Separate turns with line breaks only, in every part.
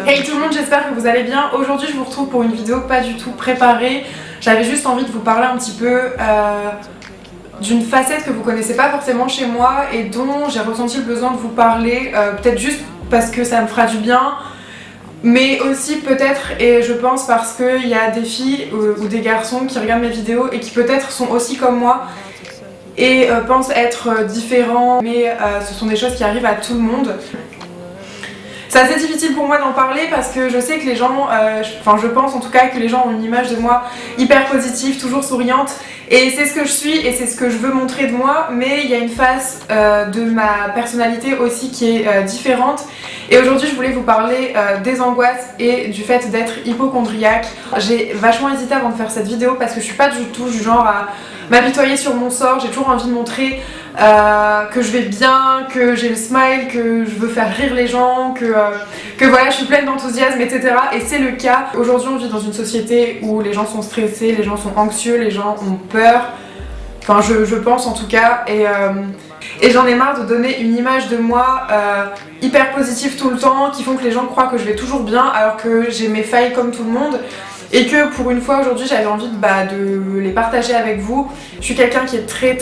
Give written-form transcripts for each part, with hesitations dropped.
Hey tout le monde, j'espère que vous allez bien. Aujourd'hui je vous retrouve pour une vidéo pas du tout préparée. J'avais juste envie de vous parler un petit peu d'une facette que vous connaissez pas forcément chez moi et dont j'ai ressenti le besoin de vous parler, peut-être juste parce que ça me fera du bien, mais aussi peut-être, et je pense parce qu'il y a des filles ou des garçons qui regardent mes vidéos et qui peut-être sont aussi comme moi et pensent être différents, mais ce sont des choses qui arrivent à tout le monde. C'est assez difficile pour moi d'en parler parce que je sais que les gens, je pense en tout cas que les gens ont une image de moi hyper positive, toujours souriante, et c'est ce que je suis et c'est ce que je veux montrer de moi, mais il y a une face de ma personnalité aussi qui est différente. Et aujourd'hui je voulais vous parler des angoisses et du fait d'être hypocondriaque. J'ai vachement hésité avant de faire cette vidéo parce que je suis pas du tout du genre à m'apitoyer sur mon sort. J'ai toujours envie de montrer que je vais bien, que j'ai le smile, que je veux faire rire les gens, que voilà, je suis pleine d'enthousiasme, etc. Et c'est le cas. Aujourd'hui, on vit dans une société où les gens sont stressés, les gens sont anxieux, les gens ont peur. Enfin, je pense en tout cas. Et j'en ai marre de donner une image de moi hyper positive tout le temps, qui font que les gens croient que je vais toujours bien, alors que j'ai mes failles comme tout le monde. Et que pour une fois aujourd'hui j'avais envie de les partager avec vous. Je suis quelqu'un qui est très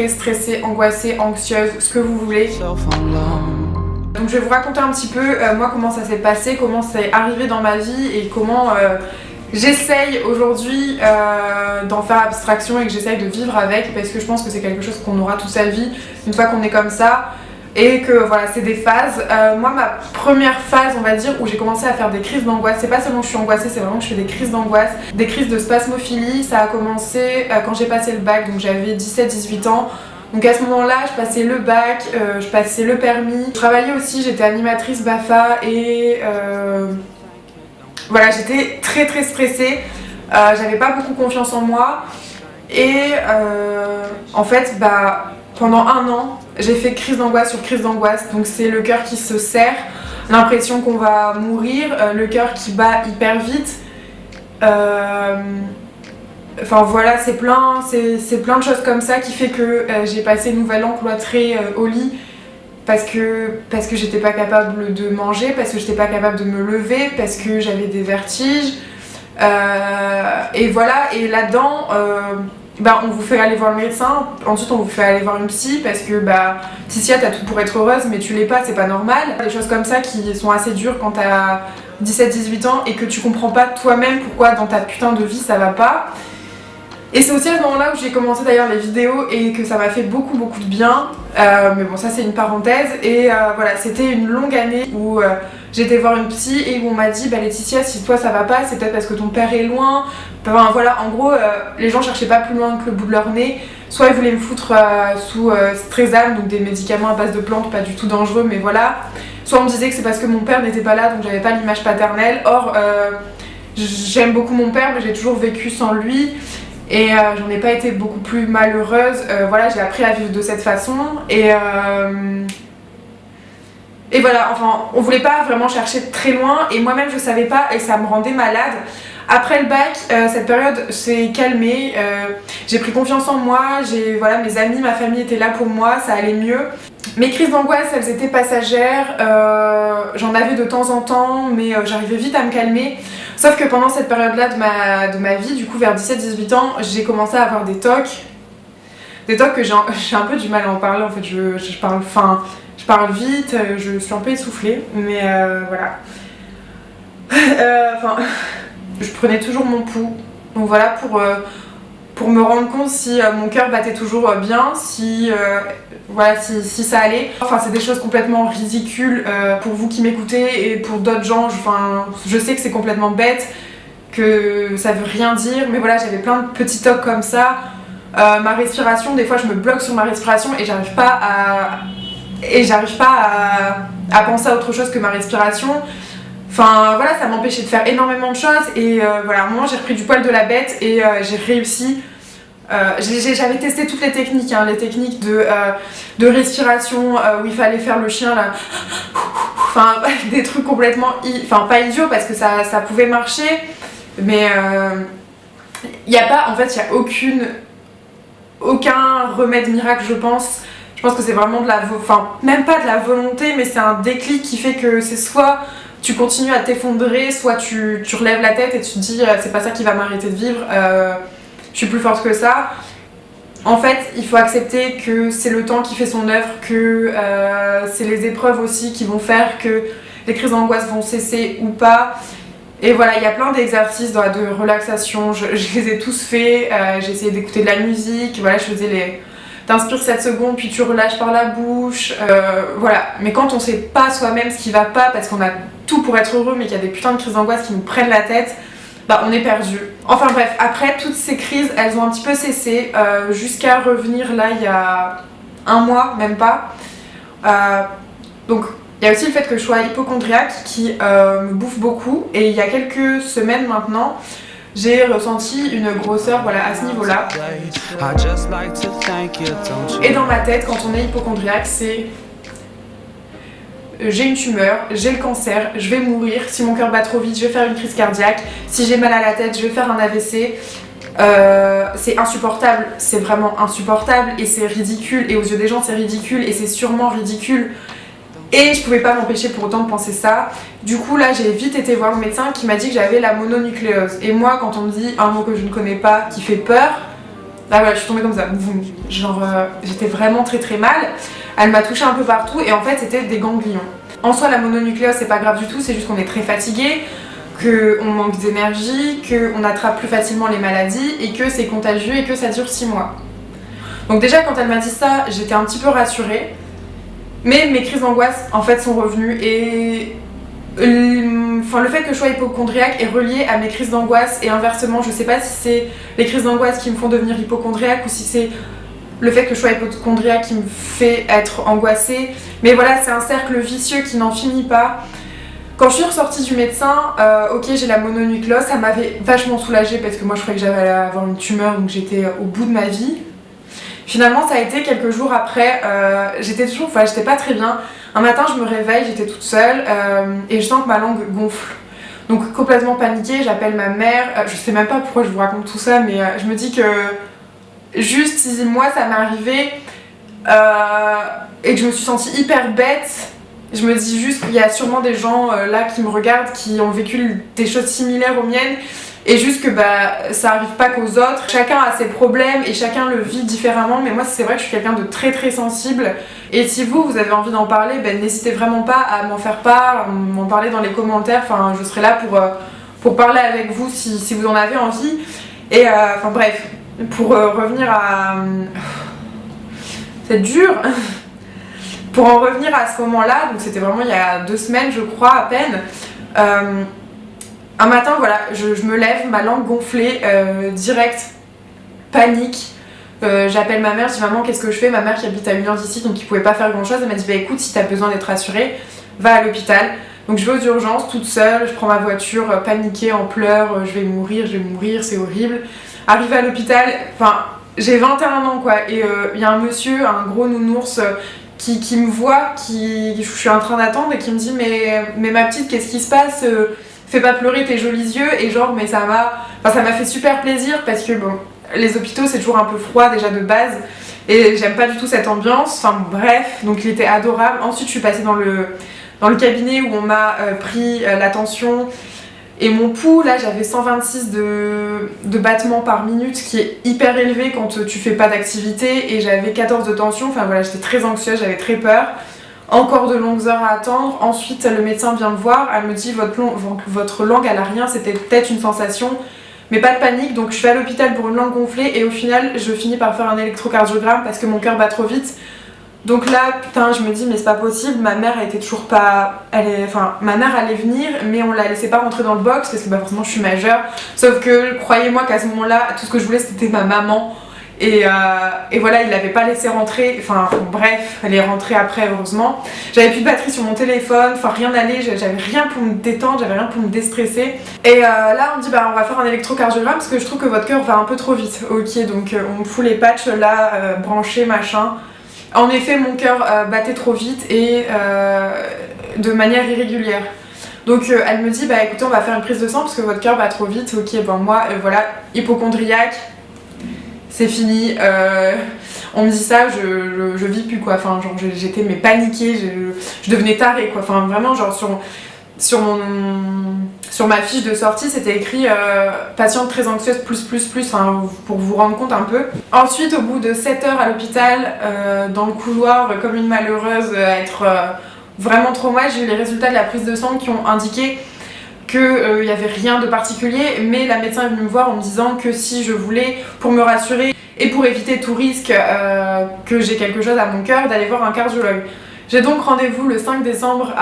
stressée, angoissée, anxieuse, ce que vous voulez. Donc je vais vous raconter un petit peu moi comment ça s'est passé, comment c'est arrivé dans ma vie et comment j'essaye aujourd'hui d'en faire abstraction et que j'essaye de vivre avec, parce que je pense que c'est quelque chose qu'on aura toute sa vie une fois qu'on est comme ça. Et que voilà, c'est des phases. Moi, ma première phase, on va dire, où j'ai commencé à faire des crises d'angoisse, c'est pas seulement que je suis angoissée, c'est vraiment que je fais des crises d'angoisse, des crises de spasmophilie. Ça a commencé quand j'ai passé le bac, donc j'avais 17-18 ans. Donc à ce moment-là, je passais le bac, je passais le permis. Je travaillais aussi, j'étais animatrice BAFA et voilà, j'étais très stressée. J'avais pas beaucoup confiance en moi. Et en fait, pendant un an, j'ai fait crise d'angoisse sur crise d'angoisse. Donc c'est le cœur qui se serre, l'impression qu'on va mourir, le cœur qui bat hyper vite. Enfin voilà, c'est plein de choses comme ça qui fait que j'ai passé le nouvel an cloîtrée au lit parce que j'étais pas capable de manger, parce que j'étais pas capable de me lever, parce que j'avais des vertiges. Et voilà, et là-dedans... on vous fait aller voir le médecin, ensuite on vous fait aller voir une psy parce que Ticia, t'as tout pour être heureuse mais tu l'es pas, c'est pas normal. Des choses comme ça qui sont assez dures quand t'as 17-18 ans et que tu comprends pas toi-même pourquoi dans ta putain de vie ça va pas. Et c'est aussi à ce moment-là où j'ai commencé d'ailleurs les vidéos et que ça m'a fait beaucoup de bien. Mais bon, ça c'est une parenthèse. Et voilà, c'était une longue année où j'ai été voir une psy et où on m'a dit Laetitia, si toi ça va pas, c'est peut-être parce que ton père est loin. Enfin voilà, en gros, les gens cherchaient pas plus loin que le bout de leur nez. Soit ils voulaient me foutre sous Stresam, donc des médicaments à base de plantes pas du tout dangereux, mais voilà. Soit on me disait que c'est parce que mon père n'était pas là, donc j'avais pas l'image paternelle. Or, j'aime beaucoup mon père, mais j'ai toujours vécu sans lui. Et j'en ai pas été beaucoup plus malheureuse. Voilà, j'ai appris à vivre de cette façon. Et voilà, enfin, on voulait pas vraiment chercher très loin. Et moi-même, je savais pas et ça me rendait malade. Après le bac, cette période s'est calmée. J'ai pris confiance en moi. Voilà, mes amis, ma famille étaient là pour moi. Ça allait mieux. Mes crises d'angoisse, elles étaient passagères. J'en avais de temps en temps, mais j'arrivais vite à me calmer. Sauf que pendant cette période-là de ma vie, du coup vers 17-18 ans, j'ai commencé à avoir des TOC. Des TOC que j'ai un peu du mal à en parler, en fait, je parle vite, je suis un peu essoufflée, mais voilà. Je prenais toujours mon pouls, donc voilà, pour me rendre compte si mon cœur battait toujours bien, si ça allait. Enfin, c'est des choses complètement ridicules pour vous qui m'écoutez et pour d'autres gens. Je sais que c'est complètement bête, que ça veut rien dire, mais voilà, j'avais plein de petits tocs comme ça. Ma respiration, des fois je me bloque sur ma respiration et j'arrive pas à penser à autre chose que ma respiration. Enfin voilà, ça m'empêchait de faire énormément de choses et voilà, à un moment j'ai repris du poil de la bête et j'ai réussi. J'avais testé toutes les techniques, les techniques de respiration où il fallait faire le chien là. Enfin des trucs complètement, pas idiots parce que ça pouvait marcher, mais il y a aucun remède miracle, je pense. Je pense que c'est vraiment même pas de la volonté, mais c'est un déclic qui fait que c'est soit tu continues à t'effondrer, soit tu relèves la tête et tu te dis c'est pas ça qui va m'arrêter de vivre, je suis plus forte que ça. En fait, il faut accepter que c'est le temps qui fait son œuvre, que c'est les épreuves aussi qui vont faire que les crises d'angoisse vont cesser ou pas. Et voilà, il y a plein d'exercices de relaxation, je les ai tous faits, j'ai essayé d'écouter de la musique, voilà, je faisais les... T'inspires 7 secondes, puis tu relâches par la bouche, voilà. Mais quand on sait pas soi-même ce qui va pas, parce qu'on a tout pour être heureux, mais qu'il y a des putains de crises d'angoisse qui nous prennent la tête, bah on est perdu. Enfin bref, après toutes ces crises, elles ont un petit peu cessé, jusqu'à revenir là il y a un mois, même pas. Donc il y a aussi le fait que je sois hypocondriaque qui me bouffe beaucoup, et il y a quelques semaines maintenant, j'ai ressenti une grosseur, voilà, à ce niveau-là. Et dans ma tête, quand on est hypocondriaque, c'est j'ai une tumeur, j'ai le cancer, je vais mourir, si mon cœur bat trop vite, je vais faire une crise cardiaque, si j'ai mal à la tête, je vais faire un AVC. C'est insupportable, c'est vraiment insupportable, et c'est ridicule, et aux yeux des gens c'est ridicule, et c'est sûrement ridicule. Et je pouvais pas m'empêcher pour autant de penser ça. Du coup là j'ai vite été voir le médecin qui m'a dit que j'avais la mononucléose. Et moi quand on me dit un mot que je ne connais pas qui fait peur, là voilà je suis tombée comme ça. Genre j'étais vraiment très très mal. Elle m'a touchée un peu partout et en fait c'était des ganglions. En soi la mononucléose c'est pas grave du tout, c'est juste qu'on est très fatigué, qu'on manque d'énergie, qu'on attrape plus facilement les maladies et que c'est contagieux et que ça dure 6 mois. Donc déjà quand elle m'a dit ça j'étais un petit peu rassurée. Mais mes crises d'angoisse en fait sont revenues et le fait que je sois hypocondriaque est relié à mes crises d'angoisse et inversement. Je sais pas si c'est les crises d'angoisse qui me font devenir hypocondriaque ou si c'est le fait que je sois hypocondriaque qui me fait être angoissée. Mais voilà, c'est un cercle vicieux qui n'en finit pas. Quand je suis ressortie du médecin, ok j'ai la mononucléose, ça m'avait vachement soulagée parce que moi je croyais que j'allais avoir une tumeur donc j'étais au bout de ma vie. Finalement, ça a été quelques jours après, j'étais pas très bien. Un matin, je me réveille, j'étais toute seule et je sens que ma langue gonfle. Donc complètement paniquée, j'appelle ma mère. Je sais même pas pourquoi je vous raconte tout ça, mais je me dis que juste si moi ça m'est arrivé et que je me suis sentie hyper bête, je me dis juste qu'il y a sûrement des gens là qui me regardent, qui ont vécu des choses similaires aux miennes. Et juste que ça arrive pas qu'aux autres, chacun a ses problèmes et chacun le vit différemment, mais moi c'est vrai que je suis quelqu'un de très très sensible et si vous avez envie d'en parler, n'hésitez vraiment pas à m'en faire part, m'en parler dans les commentaires, enfin je serai là pour parler avec vous si vous en avez envie. Et enfin bref, pour revenir à... c'est dur. Pour en revenir à ce moment-là, donc c'était vraiment il y a 2 semaines je crois à peine, un matin, voilà, je me lève, ma langue gonflée, direct, panique. J'appelle ma mère, je dis maman qu'est-ce que je fais? Ma mère qui habite à 1 heure d'ici donc qui pouvait pas faire grand chose, elle m'a dit écoute si t'as besoin d'être rassurée, va à l'hôpital. Donc je vais aux urgences toute seule, je prends ma voiture, paniquée, en pleurs, je vais mourir, c'est horrible. Arrivée à l'hôpital, enfin j'ai 21 ans quoi, et il y a un monsieur, un gros nounours qui me voit, je suis en train d'attendre et qui me dit mais ma petite qu'est-ce qui se passe? Fais pas pleurer tes jolis yeux, et genre mais ça m'a fait super plaisir parce que bon, les hôpitaux c'est toujours un peu froid déjà de base et j'aime pas du tout cette ambiance, enfin bref, donc il était adorable. Ensuite je suis passée dans le cabinet où on m'a pris la tension et mon pouls, là j'avais 126 de battements par minute, qui est hyper élevé quand tu fais pas d'activité, et j'avais 14 de tension, enfin voilà j'étais très anxieuse, j'avais très peur. Encore de longues heures à attendre. Ensuite le médecin vient me voir, elle me dit votre langue elle a rien, c'était peut-être une sensation mais pas de panique. Donc je vais à l'hôpital pour une langue gonflée et au final je finis par faire un électrocardiogramme parce que mon cœur bat trop vite. Donc là putain je me dis mais c'est pas possible, ma mère était toujours pas... ma mère allait venir mais on la laissait pas rentrer dans le box parce que forcément je suis majeure, sauf que croyez-moi qu'à ce moment là tout ce que je voulais c'était ma maman. Et voilà, il l'avait pas laissé rentrer, enfin bref, elle est rentrée après heureusement. J'avais plus de batterie sur mon téléphone, enfin rien n'allait, j'avais rien pour me détendre, j'avais rien pour me déstresser. Et là on me dit on va faire un électrocardiogramme parce que je trouve que votre cœur va un peu trop vite. Ok, donc on me fout les patchs là, branchés machin. En effet mon cœur battait trop vite et de manière irrégulière. Donc elle me dit écoutez on va faire une prise de sang parce que votre cœur bat trop vite. Ok, moi voilà, hypocondriaque. C'est fini, on me dit ça, je vis plus quoi, enfin genre j'étais paniquée, je devenais tarée quoi, enfin vraiment genre sur ma fiche de sortie, c'était écrit patiente très anxieuse enfin, pour vous rendre compte un peu. Ensuite, au bout de 7 heures à l'hôpital, dans le couloir, comme une malheureuse, à être vraiment trop mal, j'ai eu les résultats de la prise de sang qui ont indiqué qu'il n'y avait rien de particulier, mais la médecin est venue me voir en me disant que si je voulais, pour me rassurer et pour éviter tout risque que j'ai quelque chose à mon cœur, d'aller voir un cardiologue. J'ai donc rendez-vous le 5 décembre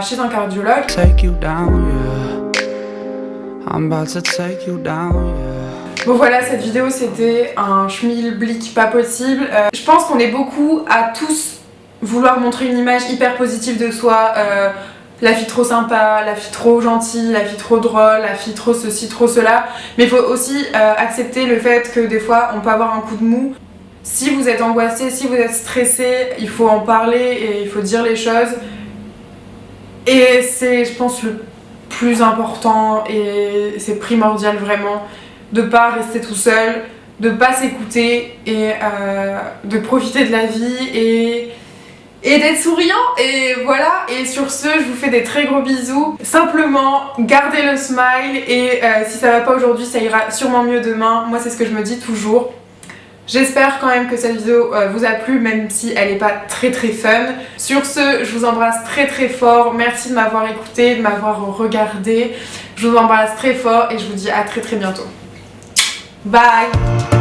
chez un cardiologue. Bon voilà, cette vidéo c'était un schmilblick pas possible. Je pense qu'on est beaucoup à tous vouloir montrer une image hyper positive de soi. La fille trop sympa, la fille trop gentille, la fille trop drôle, la fille trop ceci, trop cela. Mais il faut aussi accepter le fait que des fois on peut avoir un coup de mou. Si vous êtes angoissé, si vous êtes stressé, il faut en parler et il faut dire les choses. Et c'est, je pense, le plus important et c'est primordial vraiment de pas rester tout seul, de pas s'écouter et de profiter de la vie et d'être souriant. Et voilà, et sur ce, je vous fais des très gros bisous. Simplement, gardez le smile et si ça va pas aujourd'hui, ça ira sûrement mieux demain. Moi, c'est ce que je me dis toujours. J'espère quand même que cette vidéo vous a plu, même si elle n'est pas très fun. Sur ce, je vous embrasse très fort. Merci de m'avoir écouté, de m'avoir regardé. Je vous embrasse très fort et je vous dis à très bientôt. Bye!